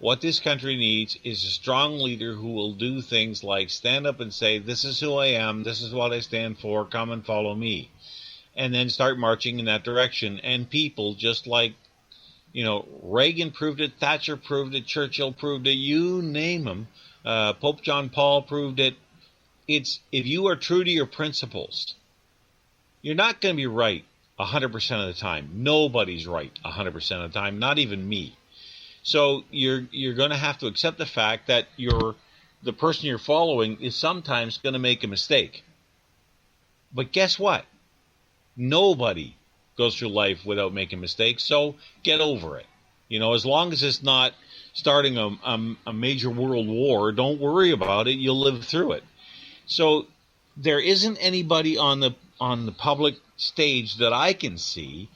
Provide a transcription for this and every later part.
what this country needs is a strong leader who will do things like stand up and say, this is who I am, this is what I stand for, come and follow me. And then start marching in that direction. And people, just like, Reagan proved it, Thatcher proved it, Churchill proved it, you name them, Pope John Paul proved it. It's, if you are true to your principles, you're not going to be right 100% of the time. Nobody's right 100% of the time, not even me. So you're going to have to accept the fact that the person you're following is sometimes going to make a mistake. But guess what? Nobody goes through life without making mistakes, so get over it. As long as it's not starting a major world war, don't worry about it. You'll live through it. So there isn't anybody on the public stage that I can see,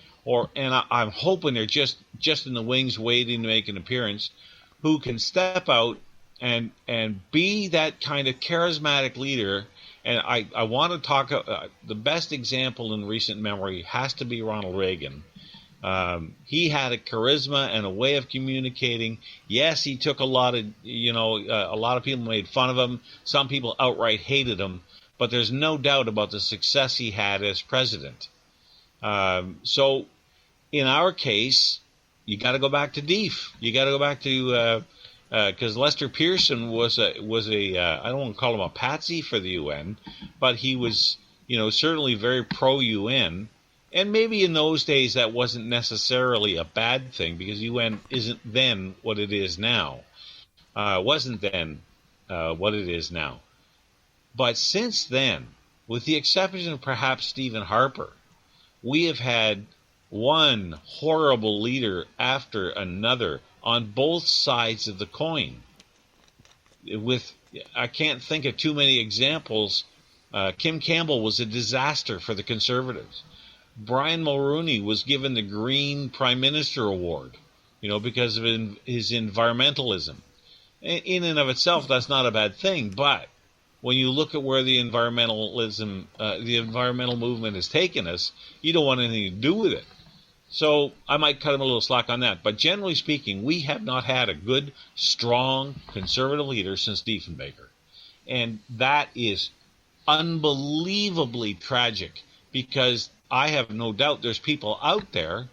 and I'm hoping they're just in the wings waiting to make an appearance, who can step out and be that kind of charismatic leader. And I want to talk, the best example in recent memory has to be Ronald Reagan. He had a charisma and a way of communicating. Yes, he took a lot of people made fun of him. Some people outright hated him. But there's no doubt about the success he had as president. So in our case, you got to go back to Deef. You got to go back to because Lester Pearson was a I don't want to call him a patsy for the UN, but he was certainly very pro UN, and maybe in those days that wasn't necessarily a bad thing because UN isn't then what it is now. Wasn't then what it is now. But since then, with the exception of perhaps Stephen Harper, we have had one horrible leader after another on both sides of the coin. I can't think of too many examples. Kim Campbell was a disaster for the Conservatives. Brian Mulroney was given the Green Prime Minister Award, because of his environmentalism. In and of itself, that's not a bad thing, but when you look at where the environmental movement has taken us, you don't want anything to do with it. So I might cut him a little slack on that. But generally speaking, we have not had a good, strong, conservative leader since Diefenbaker. And that is unbelievably tragic because I have no doubt there's people out there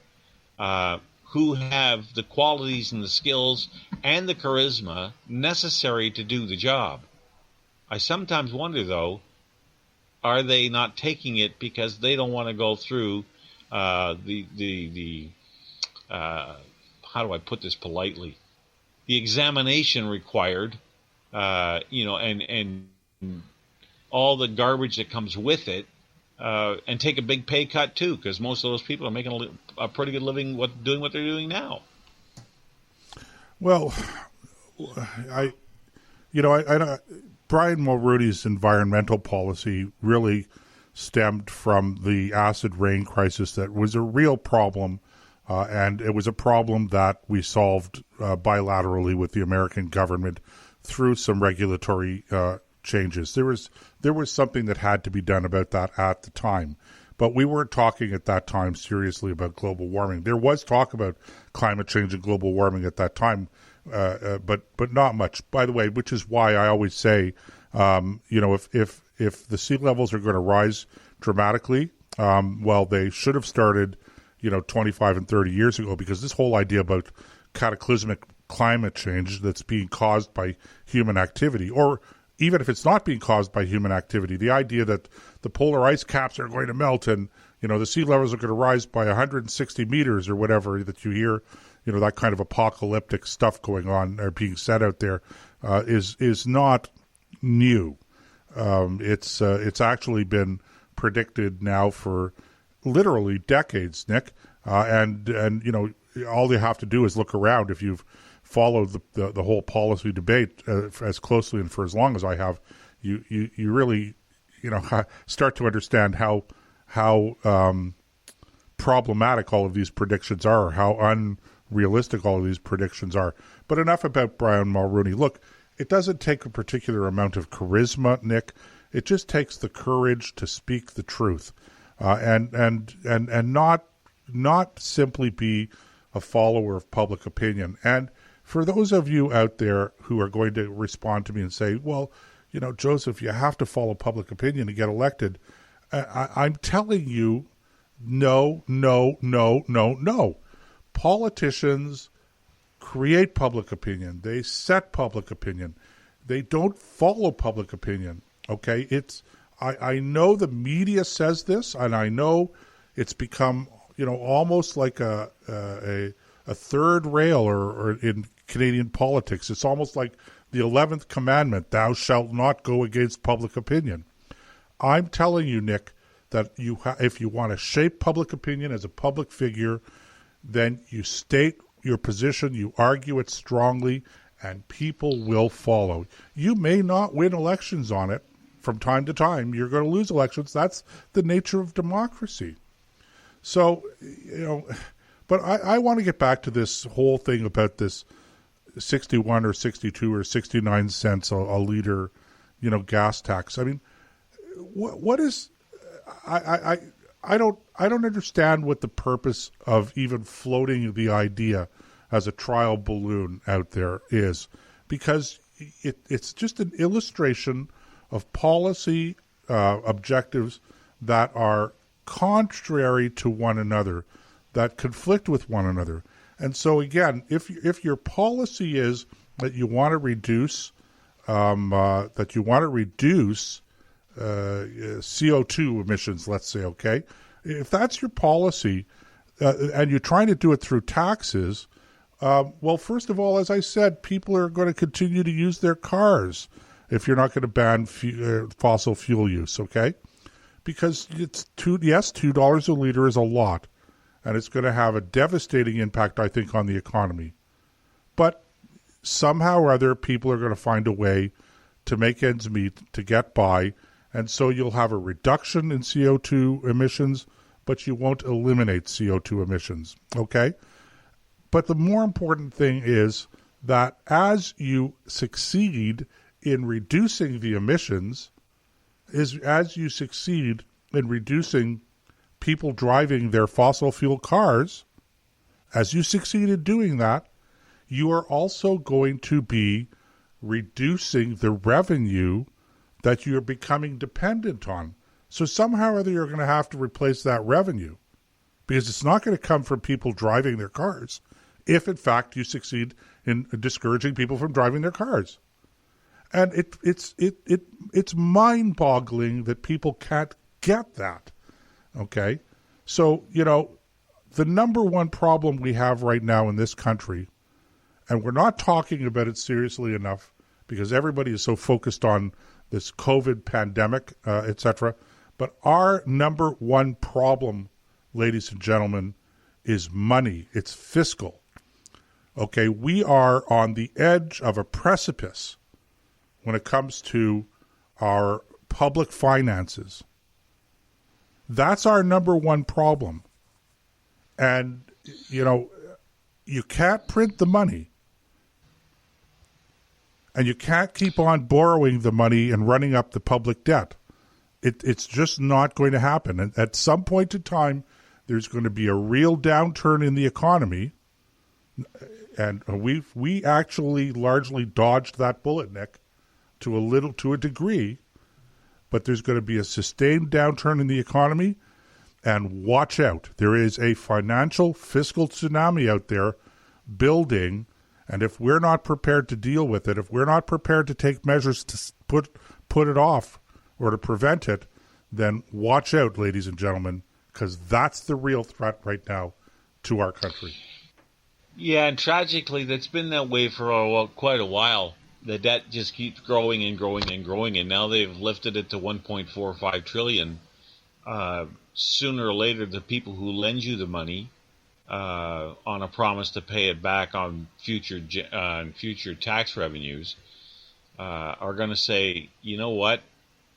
who have the qualities and the skills and the charisma necessary to do the job. I sometimes wonder, though, are they not taking it because they don't want to go through how do I put this politely? The examination required, and all the garbage that comes with it, and take a big pay cut too, because most of those people are making a pretty good living doing what they're doing now. Well, Brian Mulroney's environmental policy really stemmed from the acid rain crisis that was a real problem, and it was a problem that we solved bilaterally with the American government through some regulatory changes. There was something that had to be done about that at the time, but we weren't talking at that time seriously about global warming. There was talk about climate change and global warming at that time, but not much. By the way, which is why I always say, if the sea levels are going to rise dramatically, they should have started, 25 and 30 years ago, because this whole idea about cataclysmic climate change that's being caused by human activity, or even if it's not being caused by human activity, the idea that the polar ice caps are going to melt and, the sea levels are going to rise by 160 meters or whatever that you hear, that kind of apocalyptic stuff going on or being said out there, is not new. It's actually been predicted now for literally decades, Nick. And all you have to do is look around. If you've followed the whole policy debate as closely and for as long as I have, you really start to understand how problematic all of these predictions are, how unrealistic all of these predictions are. But enough about Brian Mulroney. Look, it doesn't take a particular amount of charisma, Nick. It just takes the courage to speak the truth, and not simply be a follower of public opinion. And for those of you out there who are going to respond to me and say, well, Joseph, you have to follow public opinion to get elected. I'm telling you, no, no, no, no, no. Politicians create public opinion. They set public opinion. They don't follow public opinion. Okay, I know the media says this, and I know it's become almost like a third rail or in Canadian politics. It's almost like the 11th commandment: "Thou shalt not go against public opinion." I'm telling you, Nick, that if you want to shape public opinion as a public figure, then you state your position, you argue it strongly, and people will follow. You may not win elections on it. From time to time, you're going to lose elections. That's the nature of democracy. So, but I want to get back to this whole thing about this 61 or 62 or 69 cents a liter, gas tax. I mean, what is? I don't understand what the purpose of even floating the idea as a trial balloon out there is, because it's just an illustration of policy objectives that are contrary to one another, that conflict with one another. And so again, if your policy is that you want to reduce CO2 emissions, let's say, okay, if that's your policy, and you're trying to do it through taxes, well, first of all, as I said, people are going to continue to use their cars if you're not going to ban fossil fuel use, okay? Because $2 a liter is a lot, and it's going to have a devastating impact, I think, on the economy. But somehow or other, people are going to find a way to make ends meet, to get by, and so you'll have a reduction in CO2 emissions, but you won't eliminate CO2 emissions, okay? But the more important thing is that as you succeed in reducing the emissions, as you succeed in reducing people driving their fossil fuel cars, as you succeed in doing that, you are also going to be reducing the revenue that you're becoming dependent on. So somehow or other you're going to have to replace that revenue, because it's not going to come from people driving their cars if, in fact, you succeed in discouraging people from driving their cars. And it's mind-boggling that people can't get that, okay? So, the number one problem we have right now in this country, and we're not talking about it seriously enough because everybody is so focused on this COVID pandemic, etc., but our number one problem, ladies and gentlemen, is money. It's fiscal. Okay, we are on the edge of a precipice when it comes to our public finances. That's our number one problem. And, you can't print the money. And you can't keep on borrowing the money and running up the public debt. It's just not going to happen. And at some point in time, there's going to be a real downturn in the economy. And we actually largely dodged that bullet, Nick, to a degree. But there's going to be a sustained downturn in the economy. And watch out. There is a financial, fiscal tsunami out there building. And if we're not prepared to deal with it, if we're not prepared to take measures to put it off or to prevent it, then watch out, ladies and gentlemen, because that's the real threat right now to our country. Yeah, and tragically, that's been that way for quite a while. The debt just keeps growing and growing and growing, and now they've lifted it to $1.45 trillion. Sooner or later, the people who lend you the money on a promise to pay it back on future tax revenues are going to say, you know what?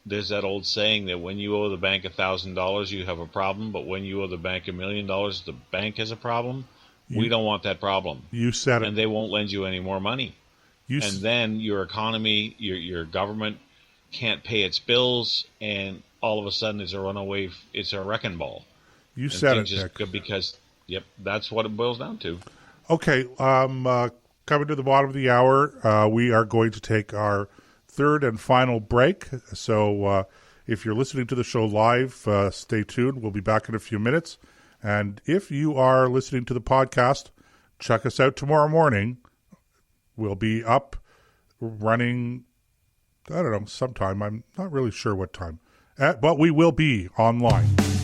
There's that old saying that when you owe the bank $1,000, you have a problem, but when you owe the bank $1 million, the bank has a problem. We don't want that problem. You said it. And they won't lend you any more money. And then your economy, your government can't pay its bills, and all of a sudden it's a wrecking ball. You said it, Nick. Because, yep, that's what it boils down to. Okay, coming to the bottom of the hour. We are going to take our third and final break. So if you're listening to the show live, stay tuned. We'll be back in a few minutes. And if you are listening to the podcast, check us out tomorrow morning. We'll be up running, I don't know, sometime. I'm not really sure what time. But we will be online.